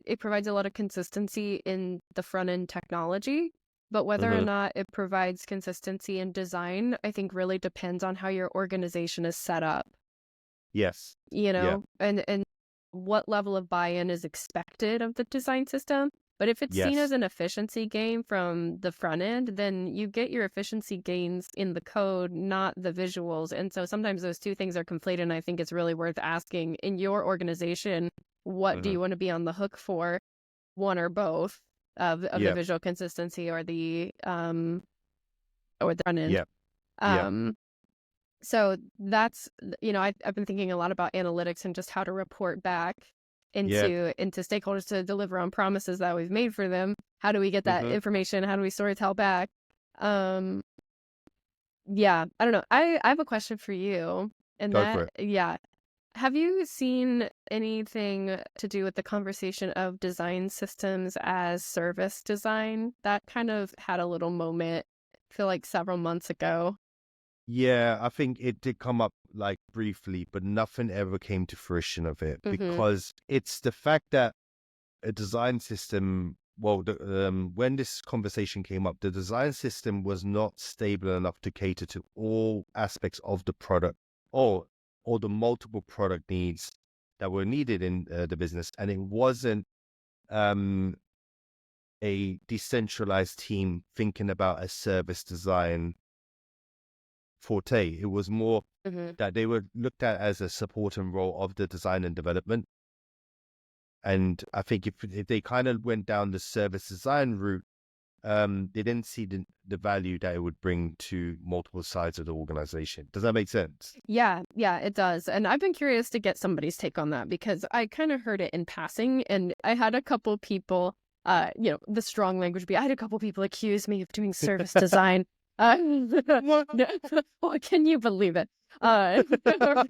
it provides a lot of consistency in the front end technology, but whether or Mhm. not it provides consistency in design, I think really depends on how your organization is set up, Yes, yeah, and what level of buy-in is expected of the design system. But if it's seen as yes, an efficiency gain from the front end, then you get your efficiency gains in the code, not the visuals. And so sometimes those two things are conflated. And I think it's really worth asking in your organization, what do hmm you want to be on the hook for, one or both of the yeah, visual consistency or the front end. yeah, yeah, Um, so that's, I've been thinking a lot about analytics and just how to report back yeah, into stakeholders to deliver on promises that we've made for them. How do we get that hmm information? How do we storytell back? Um, yeah, I don't know. I have a question for you, and go for it. yeah. Have you seen anything to do with the conversation of design systems as service design? That kind of had a little moment, I feel like several months ago. Yeah, I think it did come up like briefly, but nothing ever came to fruition of it, Mm-hmm. because it's the fact that a design system, well, when this conversation came up, the design system was not stable enough to cater to all aspects of the product, or the multiple product needs that were needed in the business, and it wasn't um, a decentralized team thinking about a service design forte. It was more Mm-hmm. that they were looked at as a supporting role of the design and development. And I think if they kind of went down the service design route, they didn't see the value that it would bring to multiple sides of the organization. Does that make sense? Yeah, yeah, it does. And I've been curious to get somebody's take on that because I kind of heard it in passing and I had a couple people, the strong language I had a couple people accuse me of doing service design. Uh, What? no, well, can you believe it? Can you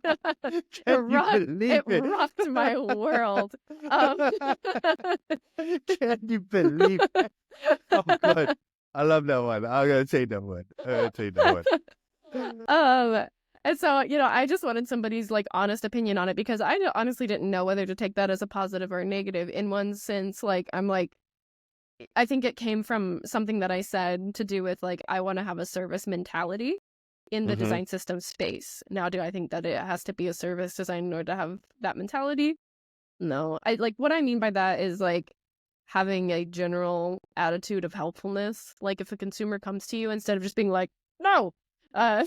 It believe it? rocked my world. Um, Can you believe it? Oh God, I love that one. I'm gonna take that one. I'm gonna take that one. um, and so, I just wanted somebody's like honest opinion on it because honestly didn't know whether to take that as a positive or a negative. In one sense, like I'm like, I think it came from something that I said to do with like I want to have a service mentality in the hmm design system space. Now, do I think that it has to be a service design in order to have that mentality? No. I like what I mean by that is like having a general attitude of helpfulness. Like if a consumer comes to you instead of just being like, no, uh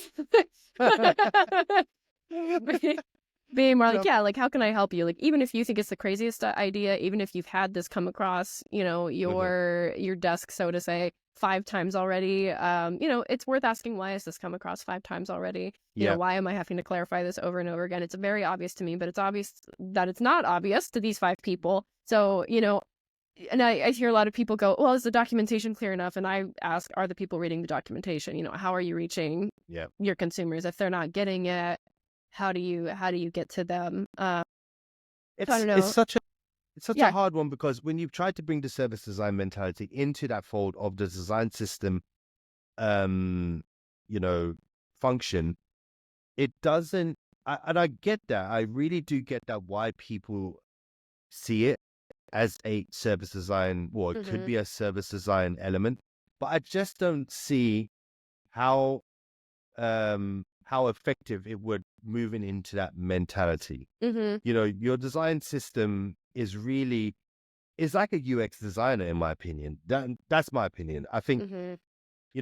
being more like, No. yeah, like how can I help you? Like even if you think it's the craziest idea, even if you've had this come across, hmm your desk, so to say, 5 times already, it's worth asking, why has this come across 5 times already? Yeah. Why am I having to clarify this over and over again? It's very obvious to me, but it's obvious that it's not obvious to these 5 people. So, and I hear a lot of people go, well, is the documentation clear enough? And I ask, are the people reading the documentation? How are you reaching Yeah. your consumers? If they're not getting it, how do you get to them? So I It's don't it's know. such a it's such a Yeah. hard one, because when you've tried to bring the service design mentality into that fold of the design system, um, you know, function, it doesn't. And I get that. I really do get that, why people see it as a service design, or it could Mm-hmm. be a service design element. But I just don't see how how effective it would moving into that mentality. Mm-hmm. Your design system is like a UX designer, in my opinion. That's my opinion. I think Mm-hmm.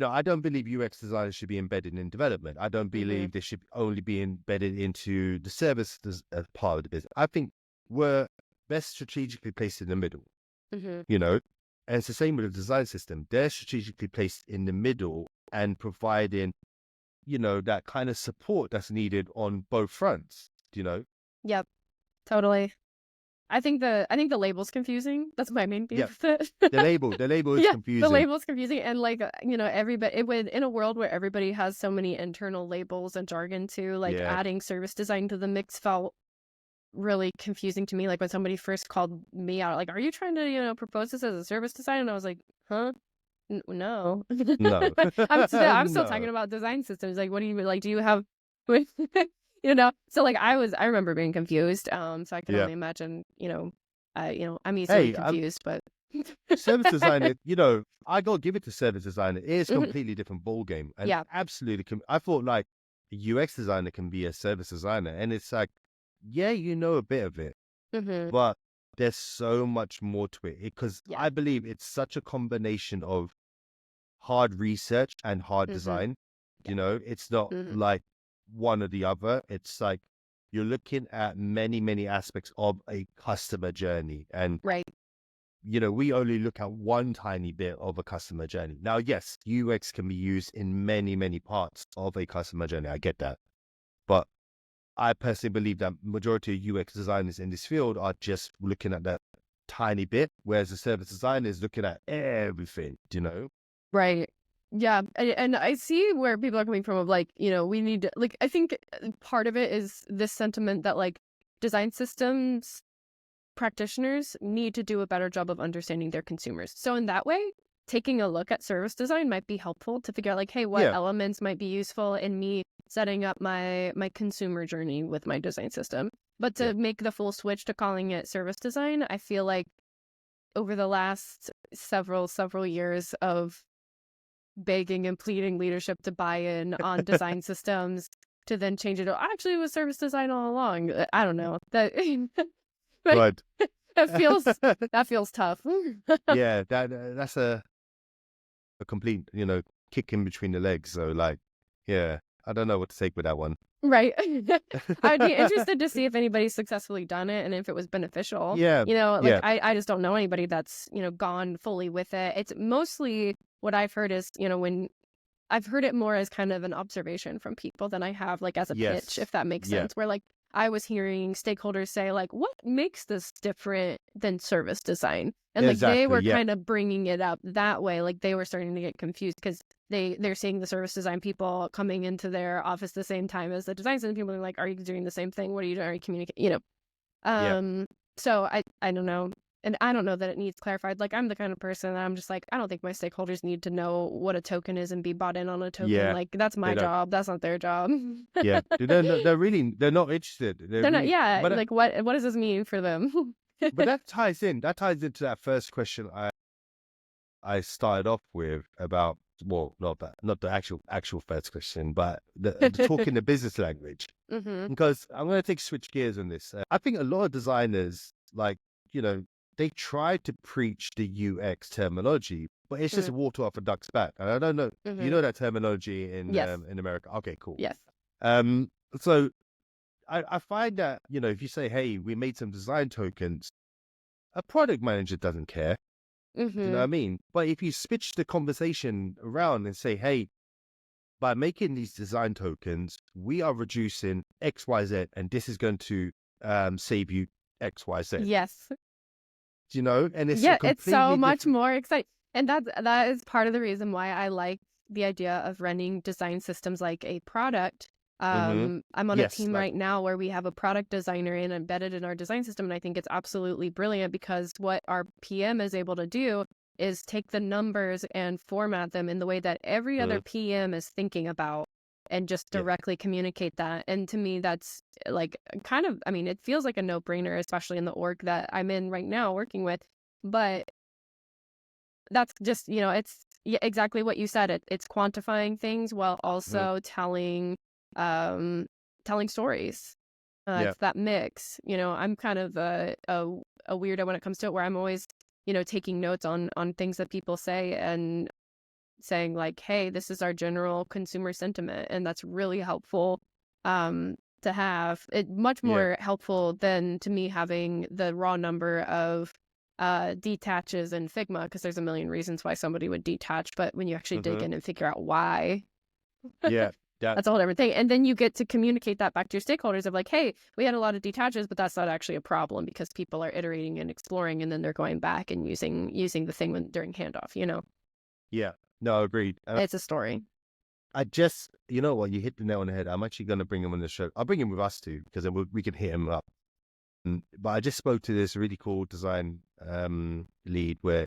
I don't believe UX designers should be embedded in development. I don't Mm-hmm. believe they should only be embedded into the service as part of the business. I think we're best strategically placed in the middle, Mm-hmm. you know, and it's the same with the design system. They're strategically placed in the middle and providing, that kind of support that's needed on both fronts, Yep. Totally. I think the label's confusing. That's my main Yeah. beef with The label is yeah, the confusing. label's confusing, and like everybody it would in a world where everybody has so many internal labels and jargon too, like Yeah. adding service design to the mix felt really confusing to me. Like when somebody first called me out, like, "Are you trying to propose this as a service design?" And I was like, "Huh? No." No. I'm still talking No. about design systems. Like, what do you like? Do you have, So like I remember being confused. So I can Yeah. only imagine. I'm easily Hey, confused, but service designer, I gotta give it to service designer. It is a Mhm. completely different ball game, and Yeah. absolutely. I thought like a UX designer can be a service designer, and it's like, yeah, a bit of it, Hmm. but there's so much more to it because Yeah. I believe it's such a combination of hard research and hard Hmm. design. Yeah. It's not Hmm. like one or the other. It's like you're looking at many, many aspects of a customer journey, and Right. we only look at one tiny bit of a customer journey. Now, yes, UX can be used in many, many parts of a customer journey. I get that. But I personally believe that majority of UX designers in this field are just looking at that tiny bit, whereas the service designer is looking at everything. Right. Yeah. And I see where people are coming from of like, we need to, like, I think part of it is this sentiment that like design systems practitioners need to do a better job of understanding their consumers. So in that way, taking a look at service design might be helpful to figure out like, hey, what Yeah, elements might be useful in me setting up my consumer journey with my design system. But yeah, to make the full switch to calling it service design, I feel like over the last several years of begging and pleading leadership to buy in on design systems to then change it. Actually, it was service design all along. I don't know that, but but it feels that feels tough. yeah, that's a complete, kick in between the legs. So like, yeah, I don't know what to take with that one. Right. I'd be interested to see if anybody's successfully done it and if it was beneficial. Yeah, Like yeah, I just don't know anybody that's, gone fully with it. It's mostly what I've heard is, when I've heard it more as kind of an observation from people than I have like as a pitch, yes, if that makes yeah, sense. Where like I was hearing stakeholders say like, what makes this different than service design? And like they exactly, were yeah, kind of bringing it up that way. Like they were starting to get confused because they're seeing the service design people coming into their office the same time as the design system people. Are like, are you doing the same thing? What are you doing? Are you communicating? yeah, So I don't know. And I don't know that it needs clarified. Like I'm the kind of person that I'm just like, I don't think my stakeholders need to know what a token is and be bought in on a token. yeah. Like that's They my don't. job. That's not their job. Yeah, they're not interested. They're They're not, really, yeah, but like what does this mean for them? that ties in. That ties into that first question I started off with about, well, not the actual first question, but the talking the business language. Mm-hmm. Because I'm going to switch gears on this. I think a lot of designers, like, they try to preach the UX terminology, but it's just water off a duck's back. And I don't know, you Mm-hmm. know that terminology Yes. in America? Okay, cool. Yes. So I find that, if you say, hey, we made some design tokens, a product manager doesn't care. Do you know what Mm-hmm. I mean? But if you switch the conversation around and say, hey, by making these design tokens, we are reducing XYZ, and this is going to save you XYZ. Yes. And it's a Yeah, it's so completely much different. more exciting. And that is part of the reason why I like the idea of running design systems like a product. Hmm. I'm on a Yes, team like, right now where we have a product designer embedded in our design system, and I think it's absolutely brilliant because what our PM is able to do is take the numbers and format them in the way that every other mm, PM is thinking about and just yeah, directly communicate that. And to me, that's like kind of, I mean, it feels like a no-brainer, especially in the org that I'm in right now working with. But that's just, it's exactly what you said. It's quantifying things while mm, also um, telling stories. yeah, It's that mix. I'm kind of a weirdo when it comes to it, where I'm always, taking notes on things that people say and saying like, hey, this is our general consumer sentiment, and that's really helpful to have. It much Yeah. more helpful than to me having the raw number of detaches in Figma, because there's a million reasons why somebody would detach, but when you actually dig Mm-hmm. in and figure out why, Yeah. That. that's a whole different thing. And then you get to communicate that back to your stakeholders of like, hey, we had a lot of detaches, but that's not actually a problem because people are iterating and exploring, and then they're going back and using the thing during handoff, you know? Yeah. No, agreed. And It's a story. I just, you know what, you hit the nail on the head. I'm actually going to bring him on the show. I'll bring him with us too, because then we can hit him up. But I just spoke to this really cool design lead where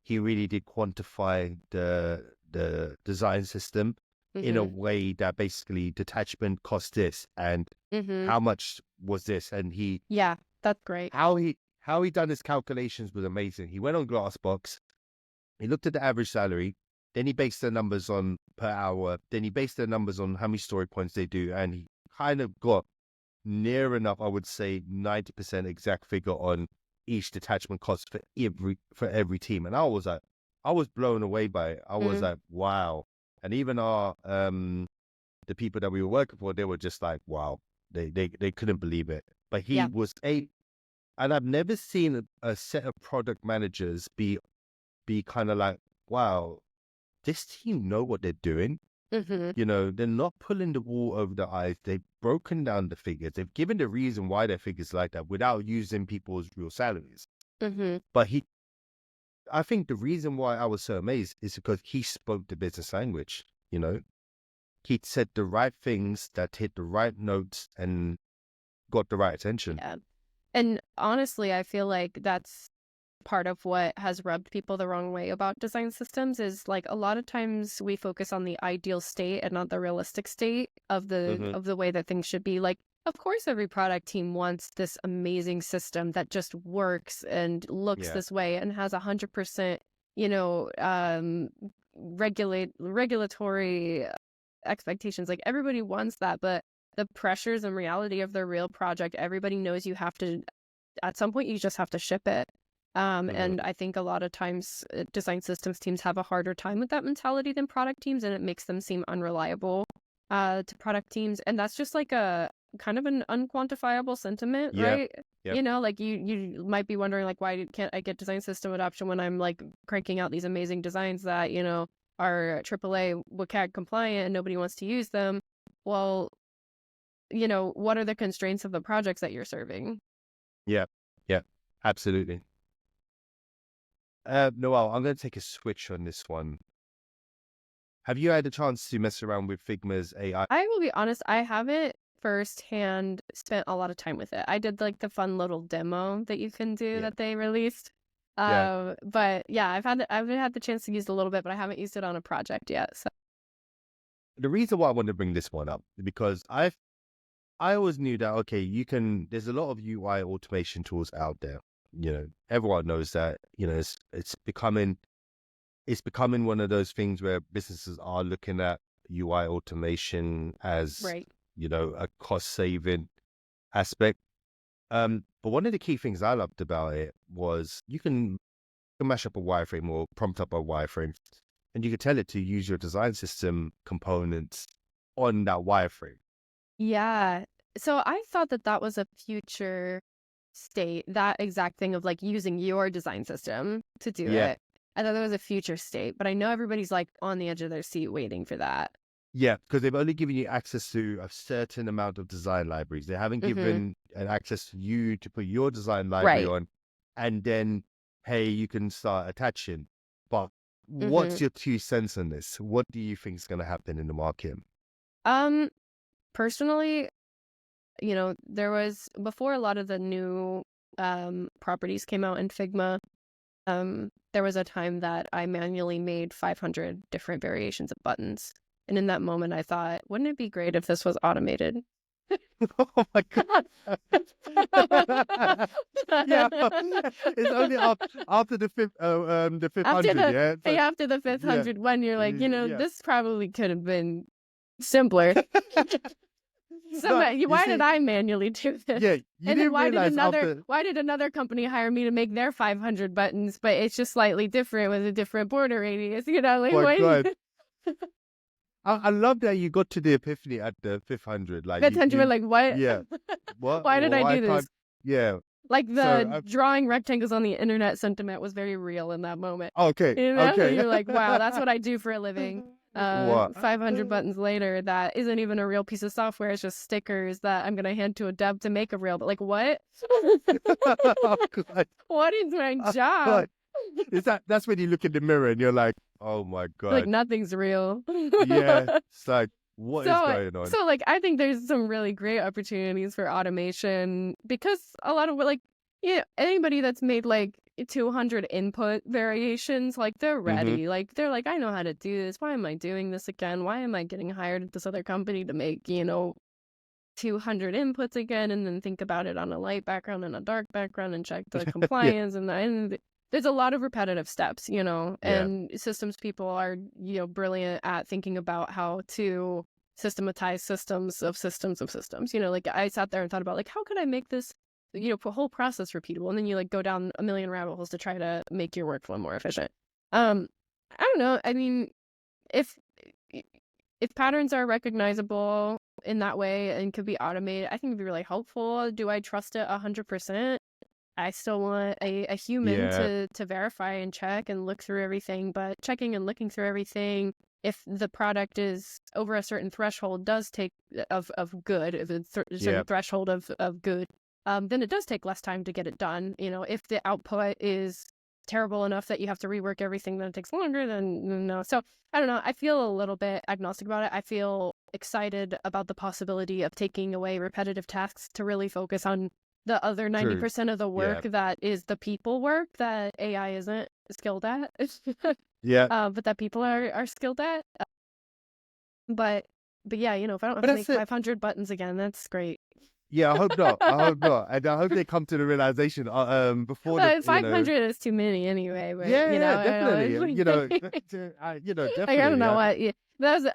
he really did quantify the design system in a way that basically detachment cost this and how much was this, and Yeah, that's great. how he done his calculations was amazing. He went on Glassbox, he looked at the average salary, then he based the numbers on per hour, then he based the numbers on how many story points they do, and he kind of got near enough, I would say 90% exact figure on each detachment cost for every team. And I was blown away by it. I was like, wow. And even our the people that we were working for, they were just like, wow. They couldn't believe it. But he was and I've never seen a set of product managers be kind of like, wow, this team know what they're doing. You know, they're not pulling the wool over their eyes. They've broken down the figures. They've given the reason why their figures like that without using people's real salaries. But I think the reason why I was so amazed is because he spoke the business language. You know, he said the right things that hit the right notes and got the right attention. Yeah. And honestly, I feel like that's part of what has rubbed people the wrong way about design systems is like a lot of times we focus on the ideal state and not the realistic state of the way that things should be. Like, of course, every product team wants this amazing system that just works and looks this way and has 100%, you know, regulatory expectations. Like everybody wants that, but the pressures and reality of their real project, everybody knows you have to, at some point, you just have to ship it. And I think a lot of times design systems teams have a harder time with that mentality than product teams, and it makes them seem unreliable to product teams. And that's just like a kind of an unquantifiable sentiment, right? Yep. You know, like you might be wondering like, why can't I get design system adoption when I'm like cranking out these amazing designs that, you know, are AAA WCAG compliant and nobody wants to use them? Well, you know, what are the constraints of the projects that you're serving? Yeah, absolutely. Noelle, I'm going to take a switch on this one. Have you had a chance to mess around with Figma's AI? I will be honest, I haven't firsthand spent a lot of time with it. I did like the fun little demo that you can do that they released. But yeah, I've had the chance to use it a little bit, but I haven't used it on a project yet. So The reason why I want to bring this one up is because I always knew that, okay, there's a lot of UI automation tools out there. You know, everyone knows that, you know, it's becoming one of those things where businesses are looking at UI automation as, you know, a cost saving aspect. But one of the key things I loved about it was you can mash up a wireframe or prompt up a wireframe, and you can tell it to use your design system components on that wireframe. yeah. So I thought that was a future state, that exact thing of like using your design system to do it. I thought that was a future state, but I know everybody's like on the edge of their seat waiting for that. Yeah, because they've only given you access to a certain amount of design libraries. They haven't given an access to you to put your design library on, and then, hey, you can start attaching. But what's your 2 cents on this? What do you think is going to happen in the market? Personally, you know, there was, before a lot of the new properties came out in Figma, there was a time that I manually made 500 different variations of buttons. And in that moment, I thought, wouldn't it be great if this was automated? Oh my God. Yeah, it's only after the fifth 100, yeah? So, after the 500 one, you're like, you know, this probably could have been simpler. So No, you why did see, I manually do this? yeah, you And then didn't realize after. why did another company hire me to make their 500 buttons, but it's just slightly different with a different border radius, like My what? God, I love that you got to the epiphany at the 500. Like That's 100, like what? yeah. What? Why did I Why do this? can't? Yeah. Like So the drawing rectangles on the internet sentiment was very real in that moment. okay, okay. You're like, wow, that's what I do for a living. What? 500 buttons later, that isn't even a real piece of software. It's just stickers that I'm gonna hand to a dev to make a reel. But like, what? Oh, God. What is my Oh, job? God. That's when you look in the mirror and you're like, oh my Like God. nothing's real. Yeah. It's like, what is going on? So like I think there's some really great opportunities for automation because a lot of anybody that's made like 200 input variations, like they're ready. Like they're like, I know how to do this. Why am I doing this again? Why am I getting hired at this other company to make 200 inputs again and then think about it on a light background and a dark background and check the Yeah. compliance and there's a lot of repetitive steps, Yeah. and systems people are, brilliant at thinking about how to systematize systems of systems of systems. Like I sat there and thought about like, how could I make this, whole process repeatable? And then you like go down a million rabbit holes to try to make your workflow more efficient. I don't know. I mean, if patterns are recognizable in that way and could be automated, I think it'd be really helpful. Do I trust it 100%? I still want a human Yeah. to verify and check and look through everything, but checking and looking through everything, if the product is over a certain threshold, does take of good, if it's a certain Yeah. threshold of good, then it does take less time to get it done. If the output is terrible enough that you have to rework everything, then it takes longer, then no. So I don't know. I feel a little bit agnostic about it. I feel excited about the possibility of taking away repetitive tasks to really focus on the other 90% of the work that is the people work that AI isn't skilled at. Yeah. But that people are skilled at. But yeah, if I don't have But to make that's it. 500 buttons again, that's great. Yeah, I hope not. I hope not. And I hope they come to the realization before the 500 is too many anyway. But Yeah, definitely. I Definitely. don't know what.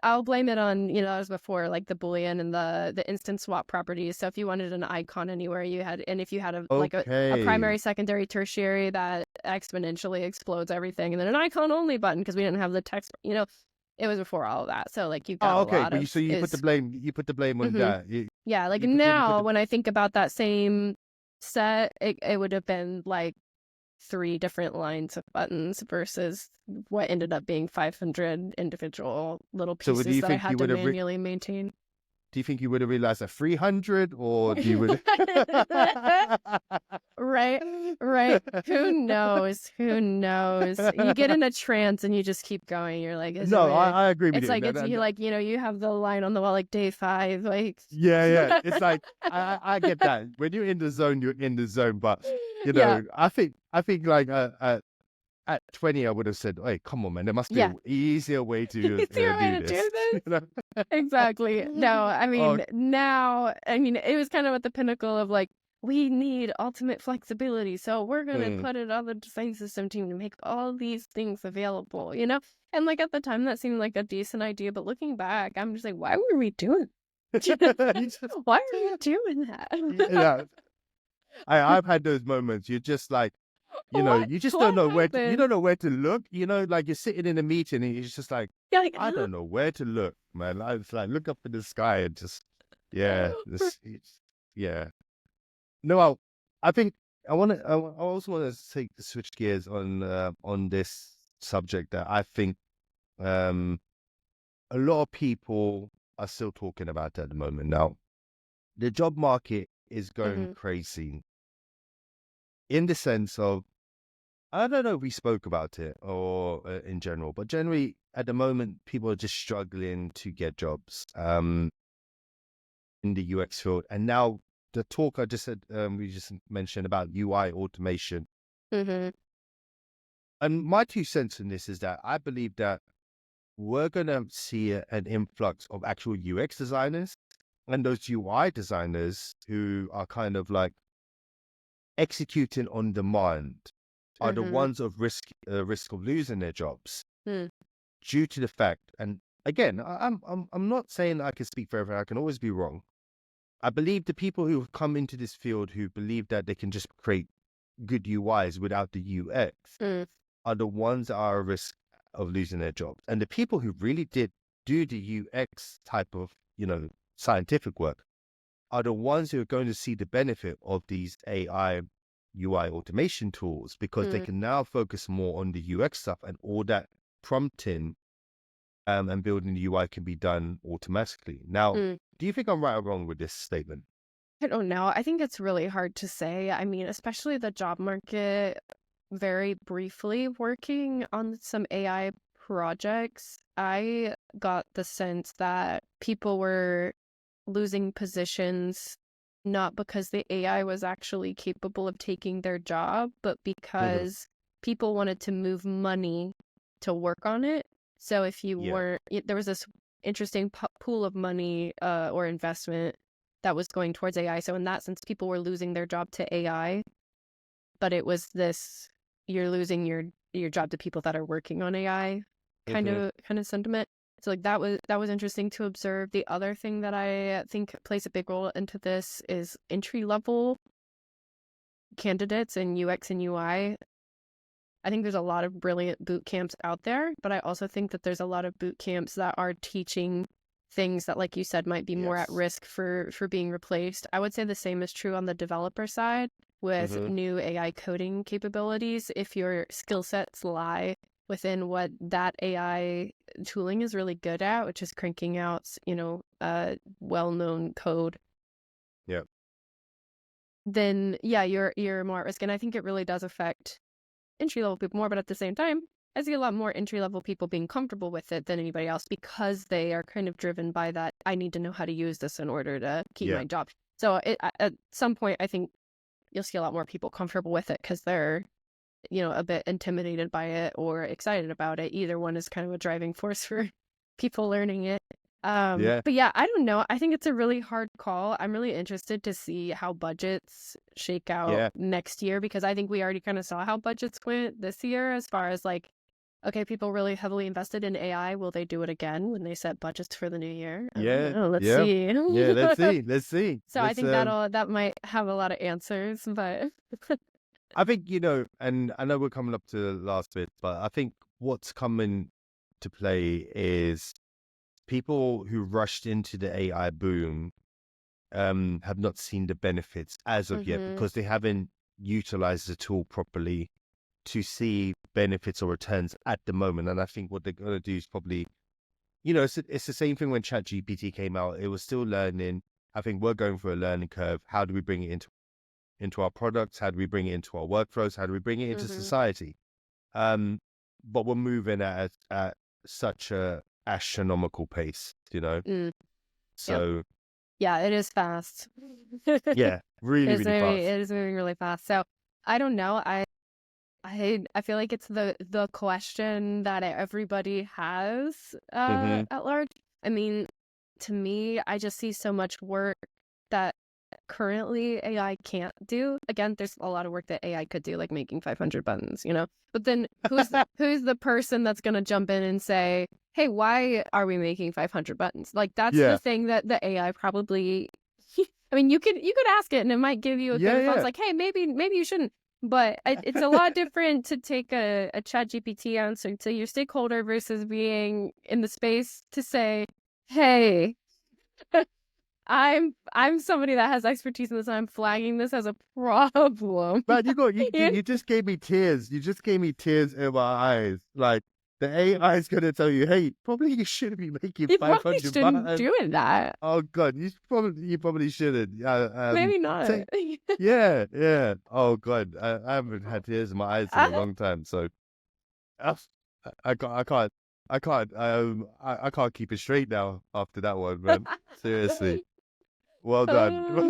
I'll blame it on that was before like the Boolean and the instant swap properties. So if you wanted an icon anywhere, and if you had a primary, secondary, tertiary, that exponentially explodes everything, and then an icon only button because we didn't have the text. It was before all of that. So like you've got a lot but of. so you put the blame on that. Yeah, like you put now the- when I think about that same set, it would have been like 3 different lines of buttons versus what ended up being 500 individual little So do pieces you that I think you had to would have manually maintain. Do you think you would have realized at 300, or do you would? Right. Who knows? You get in a trance and you just keep going. You're like, No, I agree with it's you. like No, you like you have the line on the wall like day 5, like yeah. It's like I get that. When you're in the zone, you're in the zone. But Yeah. I think like at 20, I would have said, "Hey, come on, man! There must be an easier way to do this." Exactly. No, I mean now. I mean it was kind of at the pinnacle of like, we need ultimate flexibility, so we're gonna put it on the design system team to make all these things available. And like at the time that seemed like a decent idea, but looking back, I'm just like, why were we doing? Why are you doing that? Yeah, I've had those moments. You're just like, you just don't know where to, you don't know where to look. Like you're sitting in a meeting and you're just like, I don't know where to look, man. I was like, look up in the sky and just, yeah. No, I think I also want to switch gears on this subject that I think a lot of people are still talking about at the moment. Now, the job market is going crazy in the sense of, I don't know if we spoke about it or in general, but generally at the moment, people are just struggling to get jobs in the UX field. And now the talk I just said, we just mentioned about UI automation. And my 2 cents in this is that I believe that we're going to see an influx of actual UX designers, and those UI designers who are kind of like executing on demand are the ones of risk of losing their jobs due to the fact. And again, I'm not saying I can speak for everyone. I can always be wrong, I believe the people who have come into this field who believe that they can just create good UIs without the UX Mm, are the ones that are at risk of losing their jobs. And the people who really did do the UX type of, scientific work are the ones who are going to see the benefit of these AI UI automation tools, because they mm, can now focus more on the UX stuff, and all that prompting and building the UI can be done automatically. Now, mm. do you think I'm right or wrong with this statement? I don't know. I think it's really hard to say. I mean, especially the job market, very briefly working on some AI projects, I got the sense that people were losing positions not because the AI was actually capable of taking their job, but Hmm. because people wanted to move money to work on it. So if you Yeah. weren't, there was this interesting pool of money or investment that was going towards AI. So in that sense, people were losing their job to AI, but it was this, you're losing your job to people that are working on AI Hmm. kind of sentiment. So like that was interesting to observe. The other thing that I think plays a big role into this is entry level candidates in UX and UI. I think there's a lot of brilliant boot camps out there, but I also think that there's a lot of boot camps that are teaching things that, like you said, might be more at Yes. risk for being replaced. I would say the same is true on the developer side with Hmm. new AI coding capabilities. If your skill sets lie within what that AI tooling is really good at, which is cranking out, well-known code, Yeah. then yeah, you're more at risk. And I think it really does affect entry-level people more, but at the same time, I see a lot more entry-level people being comfortable with it than anybody else because they are kind of driven by that, I need to know how to use this in order to keep Yeah. my job. So at some point, I think you'll see a lot more people comfortable with it because they're, a bit intimidated by it or excited about it. Either one is kind of a driving force for people learning it. Yeah. But yeah, I don't know. I think it's a really hard call. I'm really interested to see how budgets shake out Yeah. next year because I think we already kind of saw how budgets went this year as far as like, okay, people really heavily invested in AI. Will they do it again when they set budgets for the new year? I don't Yeah. know. Let's Yeah. see. Yeah. Let's see. Let's see. So I Let's think that might have a lot of answers, but I think, and I know we're coming up to the last bit, but I think what's coming to play is people who rushed into the AI boom have not seen the benefits as of yet, hmm because they haven't utilized the tool properly to see benefits or returns at the moment. And I think what they're going to do is probably, it's the same thing when ChatGPT came out. It was still learning. I think we're going through a learning curve. How do we bring it into our products? How do we bring it into our workflows? How do we bring it into hmm society? Um, but we're moving at such a astronomical pace. mm, yep. So Yeah, it is fast. yeah, really, really fast. It is moving really fast. So I don't know. I feel like it's the question that everybody has Hmm. at large. I mean, to me, I just see so much work that currently AI can't do. Again, there's a lot of work that AI could do, like making 500 buttons. But then who's the person that's gonna jump in and say, "Hey, why are we making 500 buttons?" Like that's the Yeah, thing that the AI probably. I mean, you could ask it and it might give you a good yeah, response, yeah. like, "Hey, maybe you shouldn't." But it's a lot different to take a chat GPT answer to your stakeholder versus being in the space to say, "Hey, I'm somebody that has expertise in this. And I'm flagging this as a problem." Man, you You you just gave me tears. You just gave me tears in my eyes. Like the AI is gonna tell you, hey, probably you shouldn't be making you probably 500 shouldn't buttons. do that. Oh God, you probably shouldn't. Yeah. Maybe not. Take Yeah, yeah. Oh God, I haven't had tears in my eyes in a long time. So uh, I can't keep it straight now after that one, man. Seriously. Well done.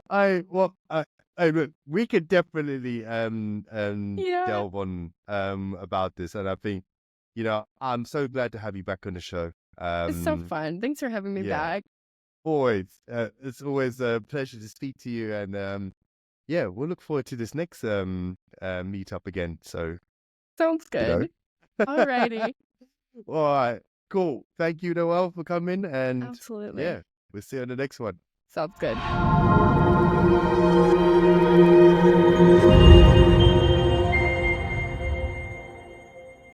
Uh, Well, look, we could definitely yeah, delve on about this, and I think, I'm so glad to have you back on the show. it's so fun. Thanks for having me Yeah, back. always. It's always a pleasure to speak to you, and yeah, we'll look forward to this next meetup again. So, Sounds you know, good. Alrighty. all right. Cool. Thank you, Noelle, for coming. And Absolutely. yeah, we'll see you on the next one. Sounds good.